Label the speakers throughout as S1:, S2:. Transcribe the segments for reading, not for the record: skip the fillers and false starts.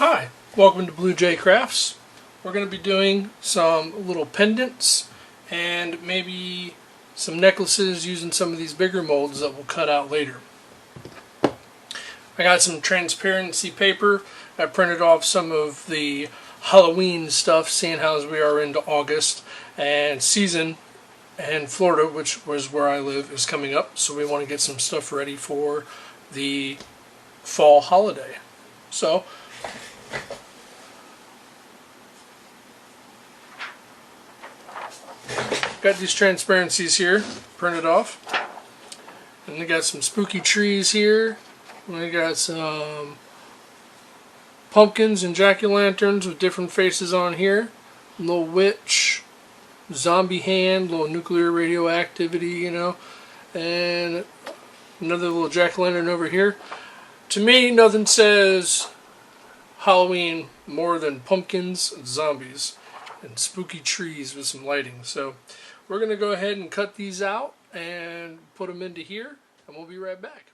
S1: Hi, welcome to Blue Jay Crafts. We're going to be doing some little pendants and maybe some necklaces using some of these bigger molds that we'll cut out later. I got some transparency paper. I printed off some of the Halloween stuff, seeing how as we are into August, and season in Florida, which was where I live, is coming up, so we want to get some stuff ready for the fall holiday. So got these transparencies here printed off, and we got some spooky trees here. We got some pumpkins and jack-o'-lanterns with different faces on here. Little witch, zombie hand, little nuclear radioactivity, you know, and another little jack-o'-lantern over here. To me, nothing says Halloween more than pumpkins and zombies and spooky trees with some lighting. So we're going to go ahead and cut these out and put them into here, and we'll be right back.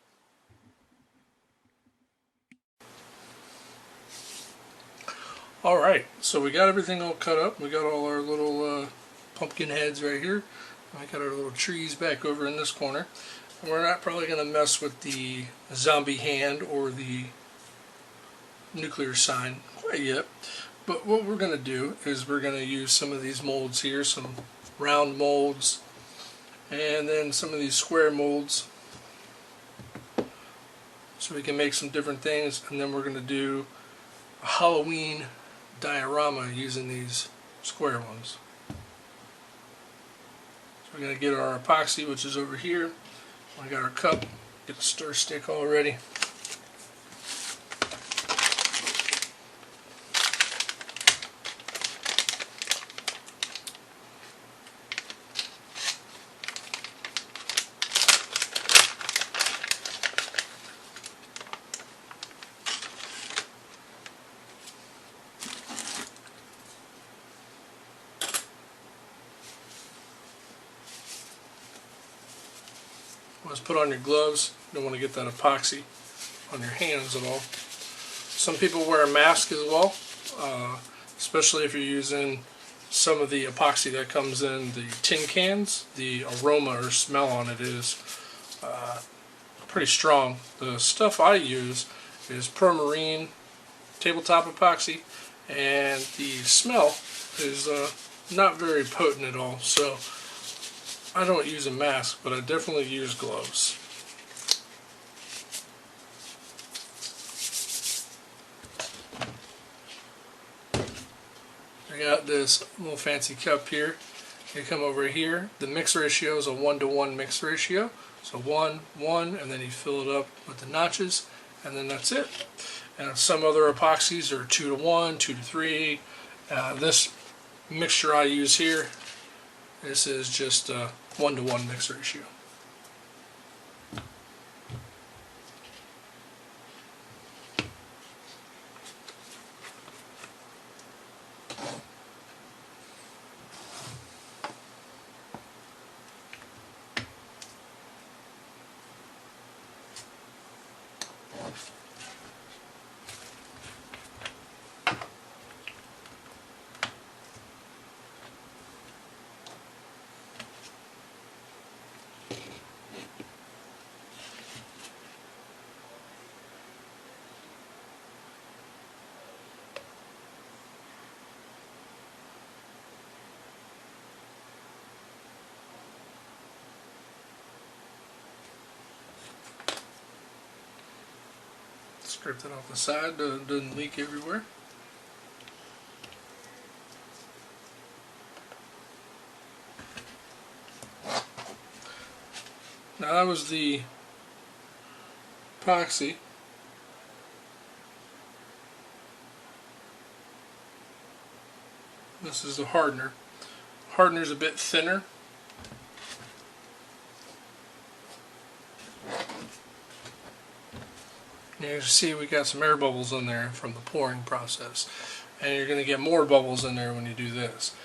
S1: Alright, so we got everything all cut up. We got all our little pumpkin heads right here. I got our little trees back over in this corner. And we're not probably going to mess with the zombie hand or the nuclear sign quite yet. But what we're going to do is we're going to use some of these molds here, some round molds, and then some of these square molds, so we can make some different things. And then we're going to do a Halloween diorama using these square ones. So we're going to get our epoxy, which is over here. I got our cup, get the stir stick all ready. Let's put on your gloves. You don't want to get that epoxy on your hands at all. Some people wear a mask as well, especially if you're using some of the epoxy that comes in the tin cans. The aroma or smell on it is pretty strong. The stuff I use is Permarine tabletop epoxy, and the smell is not very potent at all. So I don't use a mask, but I definitely use gloves. I got this little fancy cup here. You come over here. The mix ratio is a 1-to-1 mix ratio. So 1, 1, and then you fill it up with the notches, and then that's it. And some other epoxies are 2-to-1, 2-to-3. This mixture I use here, this is just a 1-to-1 mix ratio. Scrape that off the side so it doesn't leak everywhere. Now that was the epoxy. This is the hardener. Hardener's a bit thinner. And you see we got some air bubbles in there from the pouring process. And you're going to get more bubbles in there when you do this.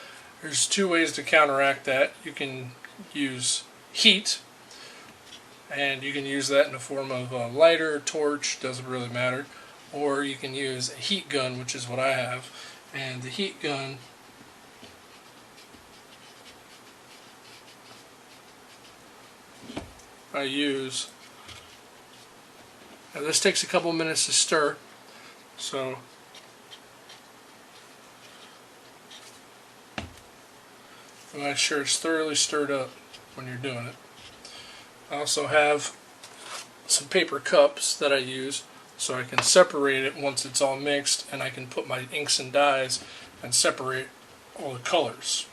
S1: There's two ways to counteract that. You can use heat, and you can use that in the form of a lighter, torch, doesn't really matter. or you can use a heat gun, which is what I have. And the heat gun I use, now this takes a couple minutes to stir, so make sure it's thoroughly stirred up when you're doing it. I also have some paper cups that I use so I can separate it once it's all mixed, and I can put my inks and dyes and separate all the colors.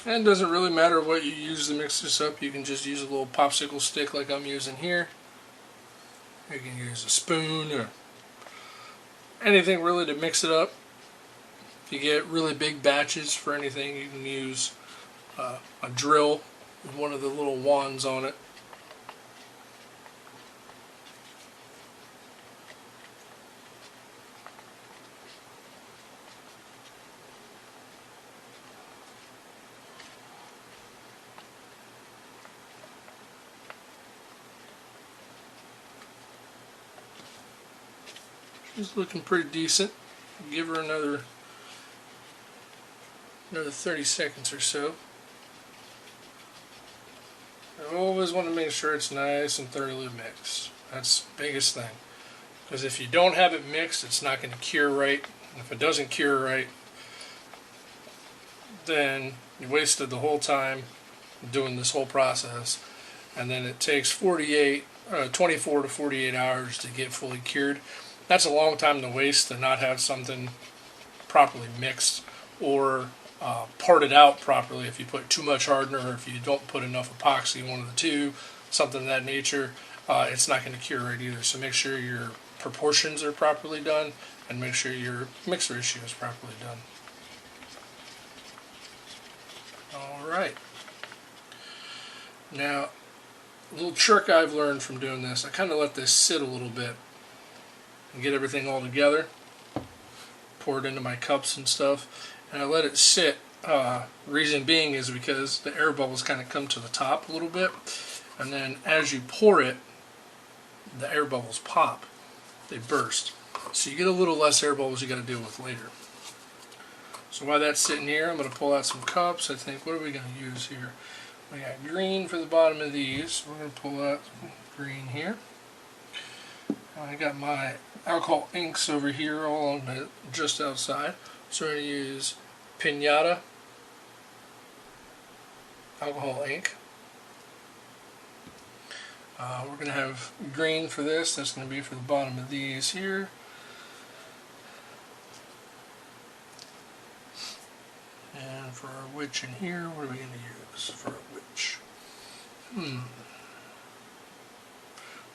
S1: And it doesn't really matter what you use to mix this up. You can just use a little popsicle stick like I'm using here. You can use a spoon or anything really to mix it up. If you get really big batches for anything, you can use a drill with one of the little wands on it. She's looking pretty decent. Give her another 30 seconds or so. I always want to make sure it's nice and thoroughly mixed. That's the biggest thing. Because if you don't have it mixed, it's not going to cure right. And if it doesn't cure right, then you wasted the whole time doing this whole process. And then it takes 24 to 48 hours to get fully cured. That's a long time to waste to not have something properly mixed or parted out properly. If you put too much hardener or if you don't put enough epoxy, one of the two, something of that nature, it's not going to cure right either. So make sure your proportions are properly done and make sure your mix ratio is properly done. Alright. Now, a little trick I've learned from doing this, I kind of let this sit a little bit and get everything all together, pour it into my cups and stuff, and I let it sit. Reason being is because the air bubbles kind of come to the top a little bit, and then as you pour it, the air bubbles pop, they burst. So you get a little less air bubbles you got to deal with later. So while that's sitting here, I'm going to pull out some cups. I think, what are we going to use here? We got green for the bottom of these. We're going to pull out some green here. I got my alcohol inks over here all on the, just outside. So we're going to use Pinata alcohol ink. We're going to have green for this. That's going to be for the bottom of these here. And for our witch in here, what are we going to use for a witch?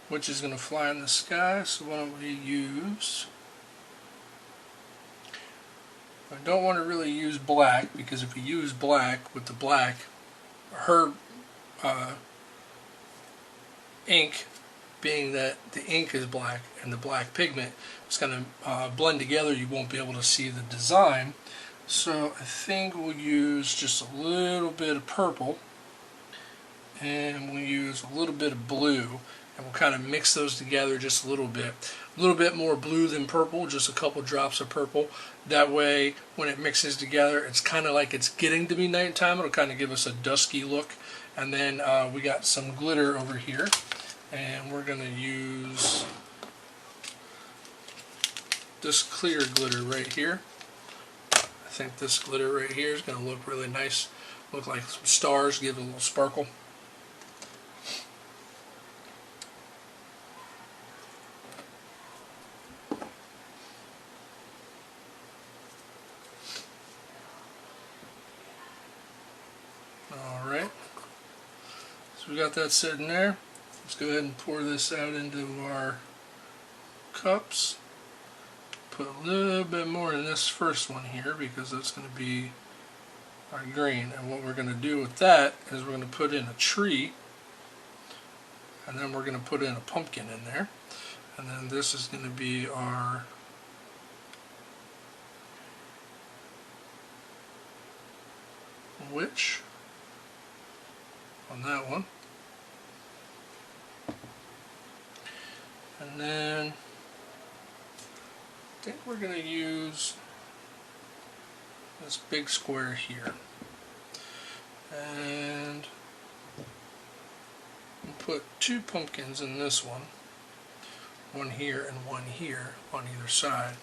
S1: Witch is going to fly in the sky, so why don't we use... I don't want to really use black, because if we use black with the black, her ink, being that the ink is black and the black pigment is going to blend together, you won't be able to see the design. So I think we'll use just a little bit of purple, and we'll use a little bit of blue, and we'll kind of mix those together just a little bit more blue than purple, just a couple drops of purple. That way when it mixes together, it's kind of like it's getting to be nighttime. It'll kind of give us a dusky look. And then we got some glitter over here, and we're going to use this clear glitter right here. I think this glitter right here is going to look really nice, look like some stars, give it a little sparkle. Alright, so we got that sitting there. Let's go ahead and pour this out into our cups. Put a little bit more in this first one here because that's going to be our green. And what we're going to do with that is we're going to put in a tree, and then we're going to put in a pumpkin in there. And then this is going to be our switch on that one. And then I think we're going to use this big square here. And we'll put 2 pumpkins in this one. One here and one here on either side.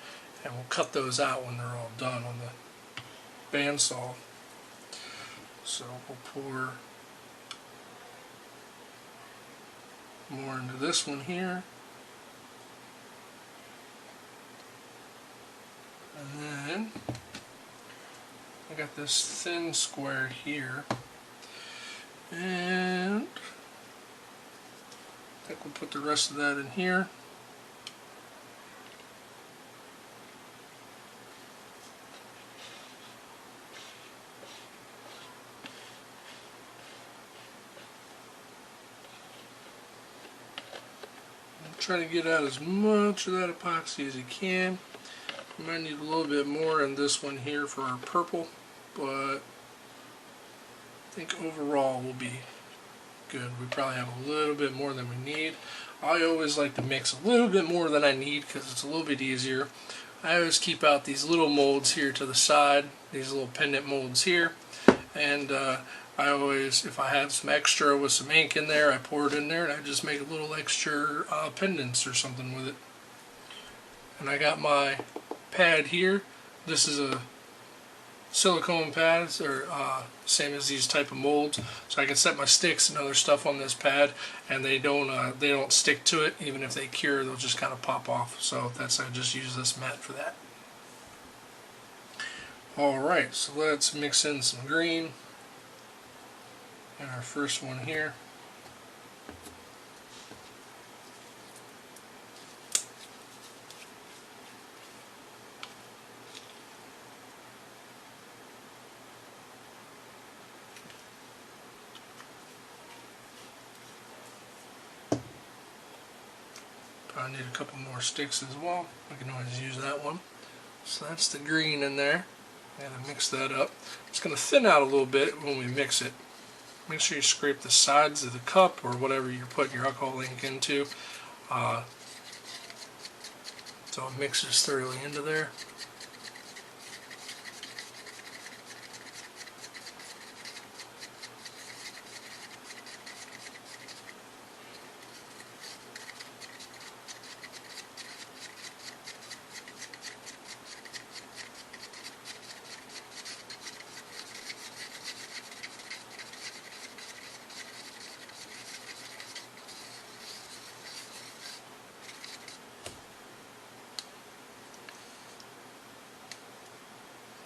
S1: And we'll cut those out when they're all done on the bandsaw. So we'll pour more into this one here. And then I got this thin square here, and I think we'll put the rest of that in here. Try to get out as much of that epoxy as you can. You might need a little bit more in this one here for our purple, but I think overall will be good. We probably have a little bit more than we need. I always like to mix a little bit more than I need because it's a little bit easier. I always keep out these little molds here to the side, these little pendant molds here, and I always, if I had some extra with some ink in there, I pour it in there and I just make a little extra pendants or something with it. And I got my pad here. This is a silicone pad, or same as these type of molds, so I can set my sticks and other stuff on this pad, and they don't stick to it. Even if they cure, they'll just kind of pop off. So that's, I just use this mat for that. Alright, so let's mix in some green. And our first one here. Probably need a couple more sticks as well. I can always use that one. So that's the green in there. I gotta mix that up. It's gonna thin out a little bit when we mix it. Make sure you scrape the sides of the cup or whatever you're putting your alcohol ink into, so it mixes thoroughly into there.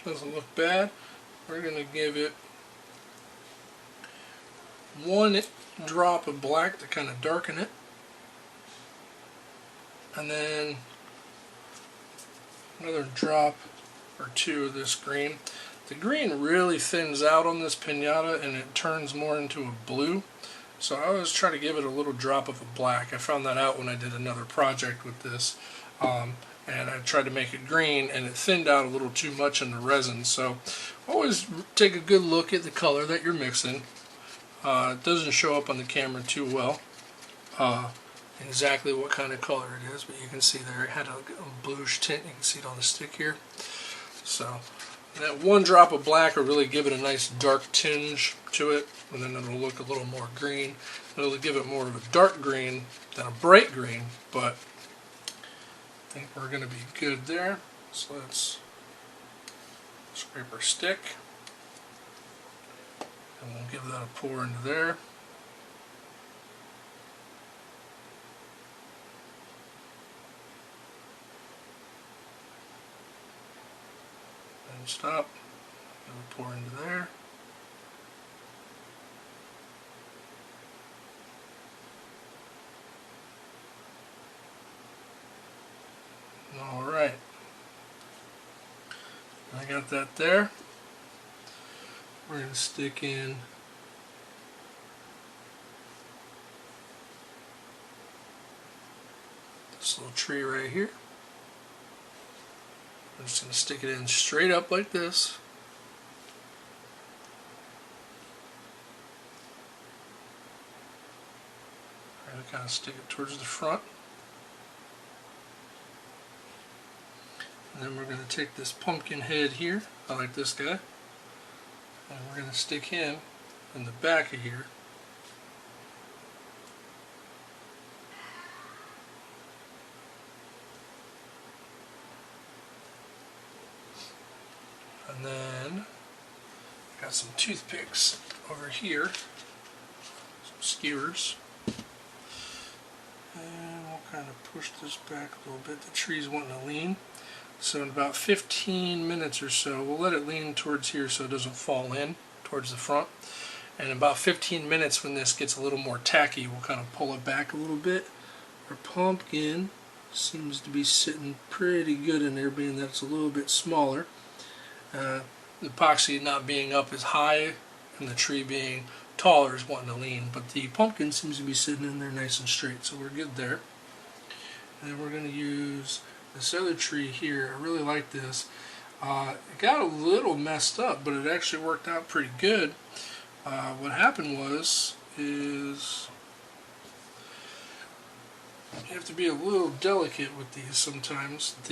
S1: Doesn't look bad. We're going to give it 1 drop of black to kind of darken it, and then another drop or 2 of this green. The green really thins out on this piñata and it turns more into a blue, so I always try to give it a little drop of a black. I found that out when I did another project with this. And I tried to make it green and it thinned out a little too much in the resin, so always take a good look at the color that you're mixing. It doesn't show up on the camera too well exactly what kind of color it is, but you can see there it had a bluish tint. You can see it on the stick here. So that 1 drop of black will really give it a nice dark tinge to it, and then it'll look a little more green. It'll give it more of a dark green than a bright green, but I think we're going to be good there. So let's scrape our stick and we'll give that a pour into there. And stop. Give a pour into there. Alright, I got that there. We're going to stick in this little tree right here. I'm just going to stick it in straight up like this. kind of stick it towards the front. And then we're going to take this pumpkin head here, I like this guy, and we're going to stick him in the back of here. And then I got some toothpicks over here, some skewers. And we'll kind of push this back a little bit. The tree's wanting to lean. So in about 15 minutes or so, we'll let it lean towards here so it doesn't fall in towards the front. And in about 15 minutes, when this gets a little more tacky, we'll kind of pull it back a little bit. Our pumpkin seems to be sitting pretty good in there, being that it's a little bit smaller. The epoxy not being up as high and the tree being taller is wanting to lean, but the pumpkin seems to be sitting in there nice and straight, so we're good there. And then we're going to use this other tree here. I really like this. It got a little messed up, but it actually worked out pretty good. What happened is you have to be a little delicate with these sometimes. If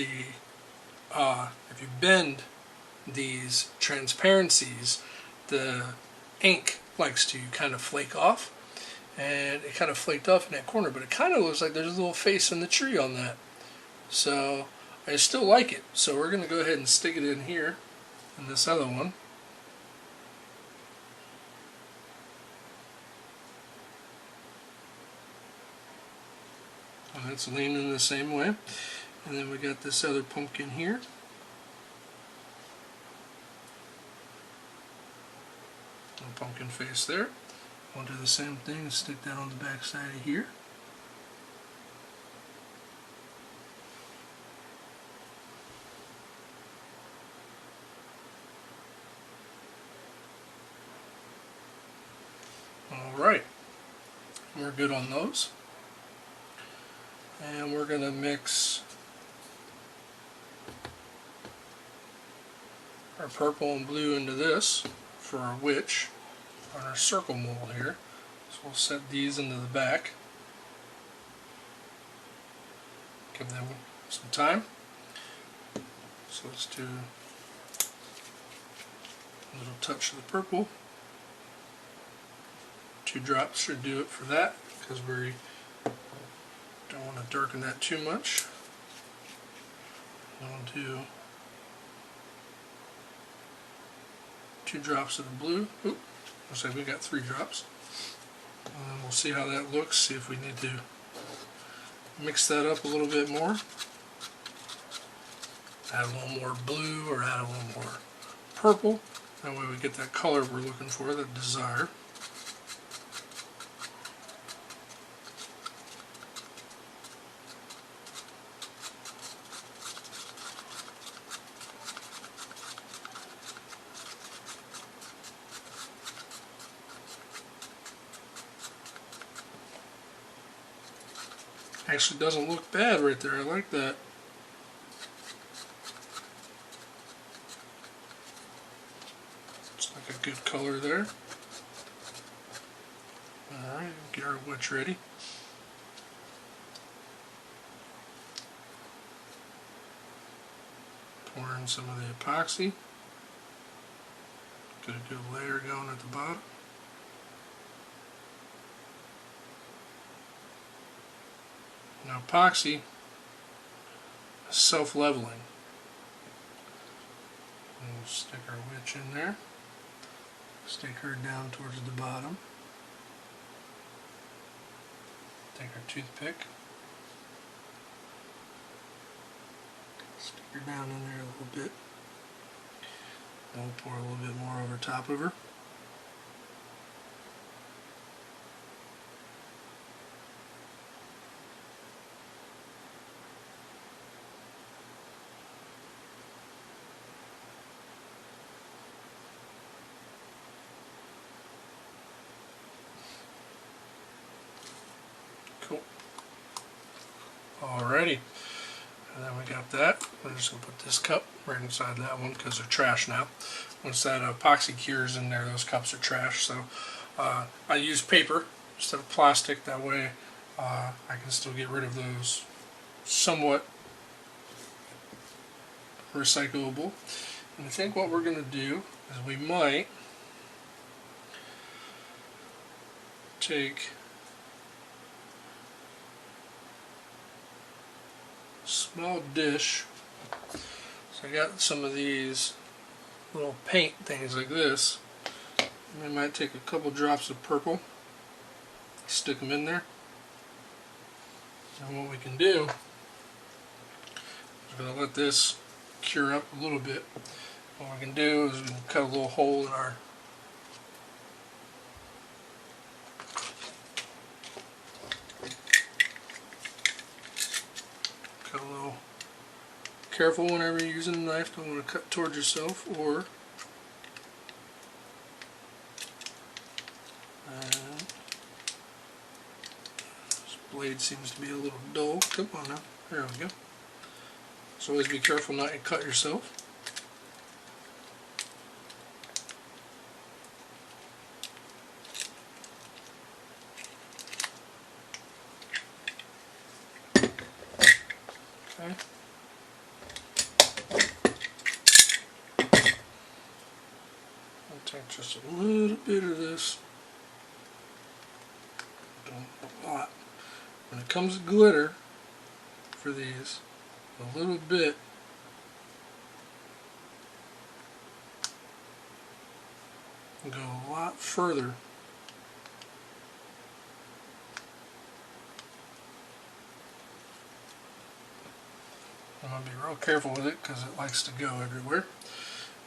S1: you bend these transparencies, the ink likes to kind of flake off, and it kind of flaked off in that corner, but it kind of looks like there's a little face in the tree on that. So I still like it, so we're going to go ahead and stick it in here in this other one. And it's leaning the same way. And then we got this other pumpkin here. Pumpkin face there. We'll do the same thing and stick that on the back side of here. Alright, we're good on those. And we're going to mix our purple and blue into this for our witch on our circle mold here. So we'll set these into the back. Give them some time. So let's do a little touch of the purple. 2 drops should do it for that, because we don't want to darken that too much. And we'll do 2 drops of the blue. Oop, looks like we got 3 drops. And then we'll see how that looks, see if we need to mix that up a little bit more. Add a little more blue or add a little more purple. That way we get that color we're looking for, that desire. Actually doesn't look bad right there. I like that. Looks like a good color there. Alright, get our witch ready. Pour in some of the epoxy. Get a good layer going at the bottom. Now epoxy is self-leveling. We'll stick our witch in there. Stick her down towards the bottom. Take our toothpick. Stick her down in there a little bit. Then we'll pour a little bit more over top of her. Cool. Alrighty. And then we got that. We're just going to put this cup right inside that one because they're trash now. Once that epoxy cures in there, those cups are trash. So I use paper instead of plastic. That way I can still get rid of those somewhat recyclable. And I think what we're going to do is we might take a small dish. So I got some of these little paint things like this. And I might take a couple drops of purple, stick them in there. And what we can do is we're going to let this cure up a little bit. What we can do is we can cut a little hole in our careful whenever you're using a knife, don't want to cut towards yourself, or this blade seems to be a little dull. Come on now, there we go. So always be careful not to cut yourself. Okay. I'll take just a little bit of this. Don't a lot. When it comes to glitter for these, a little bit will go a lot further. I'm going to be real careful with it because it likes to go everywhere.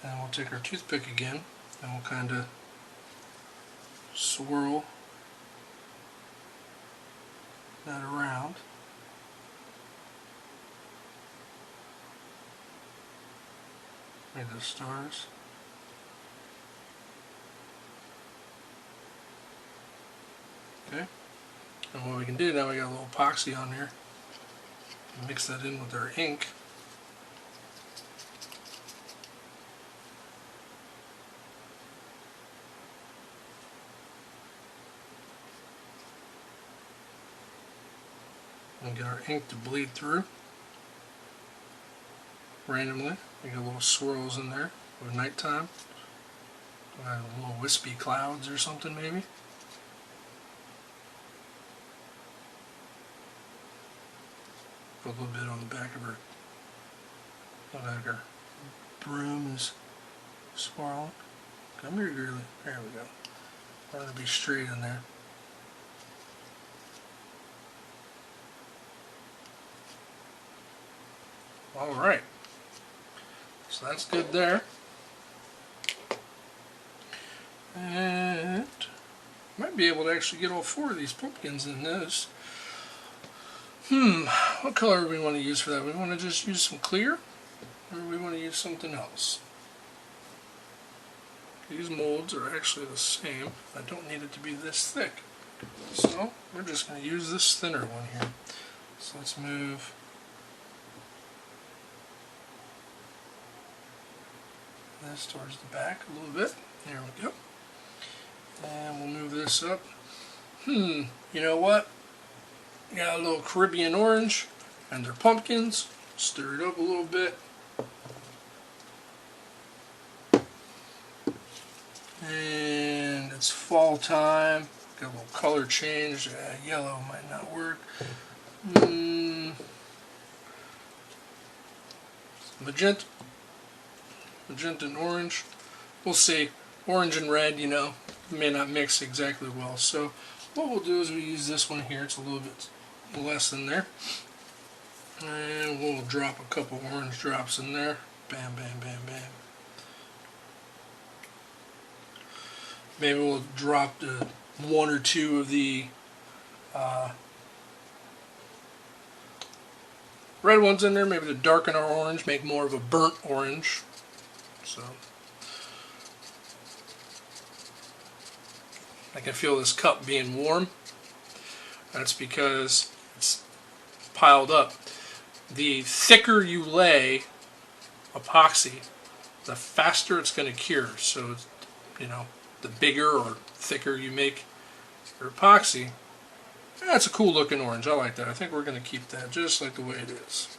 S1: And we'll take our toothpick again and we'll kind of swirl that around. Make those stars. Okay. And what we can do now, we got a little epoxy on here. Mix that in with our ink. And get our ink to bleed through randomly. We got little swirls in there with nighttime. Little wispy clouds or something maybe. Put a little bit on the back of her, like her broom is swirling. Come here, girly. There we go. I want to be straight in there. Alright. So that's good there. And might be able to actually get all 4 of these pumpkins in this. What color do we want to use for that? We want to just use some clear, or we want to use something else? These molds are actually the same. I don't need it to be this thick. So we're just going to use this thinner one here. So let's move this towards the back a little bit. There we go. And we'll move this up. You know what? Got a little Caribbean orange and their pumpkins. Stir it up a little bit. And it's fall time. Got a little color change. Yellow might not work. Magenta and orange. We'll see. Orange and red, you know, may not mix exactly well. So what we'll do is we use this one here. It's a little bit less in there. And we'll drop a couple orange drops in there. Bam, bam, bam, bam. Maybe we'll drop 1 or 2 of the red ones in there, maybe to darken our orange, make more of a burnt orange. So I can feel this cup being warm. That's because it's piled up. The thicker you lay epoxy, the faster it's going to cure. So it's, you know, the bigger or thicker you make your epoxy, That's a cool looking orange. I like that. I think we're going to keep that just like the way it is.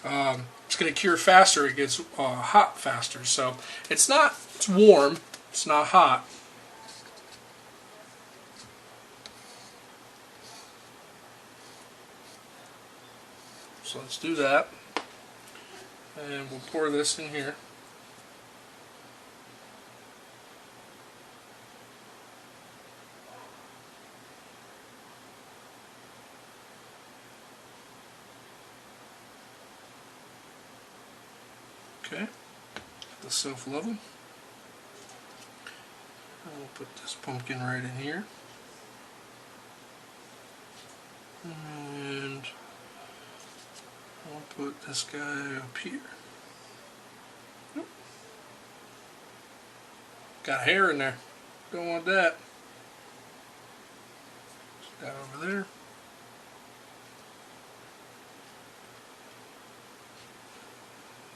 S1: It's going to cure faster. It gets hot faster. So it's warm. It's not hot. So let's do that. And we'll pour this in here. Okay, the self-level. And we'll put this pumpkin right in here. And I'll put this guy up here. Nope. Got hair in there. Don't want that. Put that over there.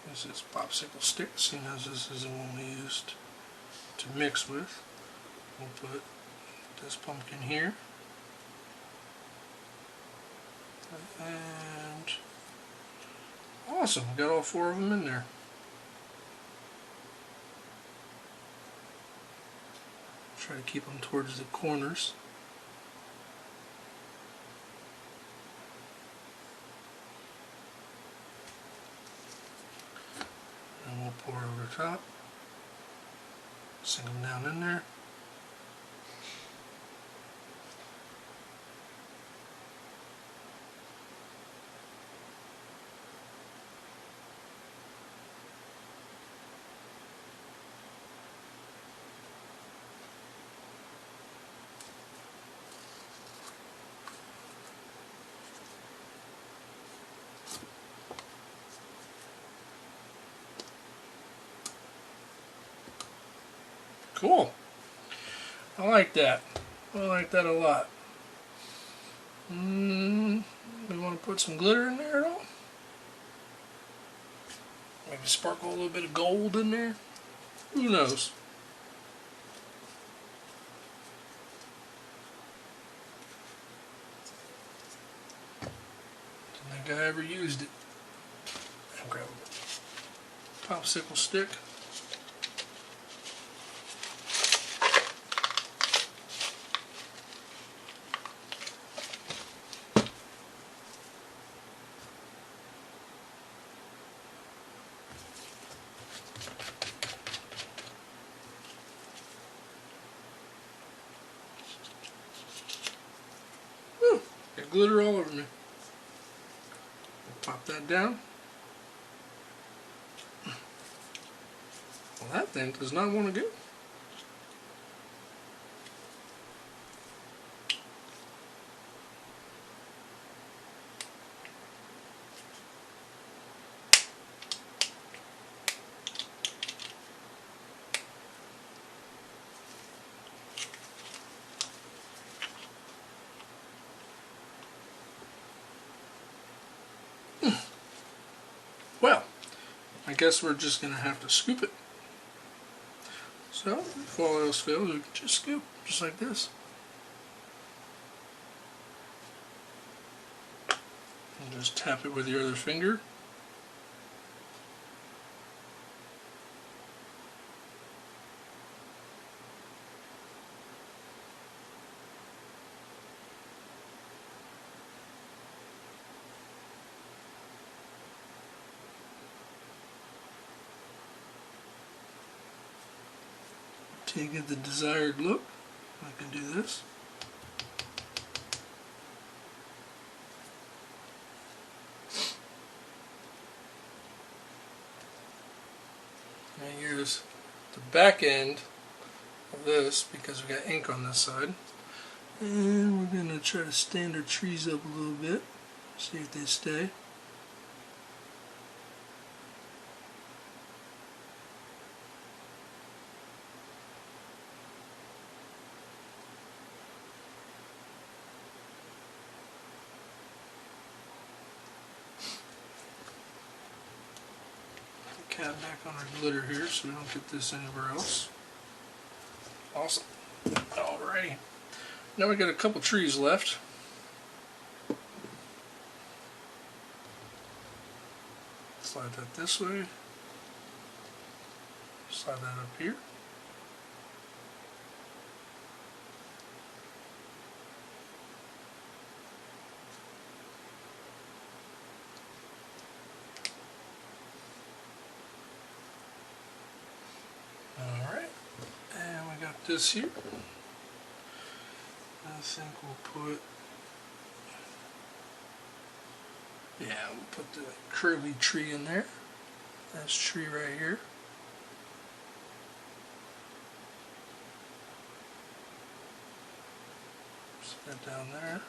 S1: This is popsicle sticks. He knows this is the one we used to mix with. We'll put this pumpkin here. And awesome, got all 4 of them in there. Try to keep them towards the corners. And we'll pour over top. Sink them down in there. Cool. I like that. I like that a lot. We want to put some glitter in there at all? Maybe sparkle a little bit of gold in there? Who knows? Don't think I ever used it. I'll grab a popsicle stick. Got glitter all over me. Pop that down. Well, that thing does not want to go. Well, I guess we're just going to have to scoop it. So, if all else fails, we can just scoop, just like this. And just tap it with your other finger. To get the desired look, I can do this. And here's the back end of this because we got ink on this side. And we're going to try to stand our trees up a little bit, see if they stay. Cap back on our glitter here so we don't get this anywhere else. Awesome. Alrighty. Now we got a couple trees left. Slide that this way. Slide that up here. Alright, and we got this here. I think we'll put, yeah, we'll put the curly tree in there. This tree right here. Set that down there.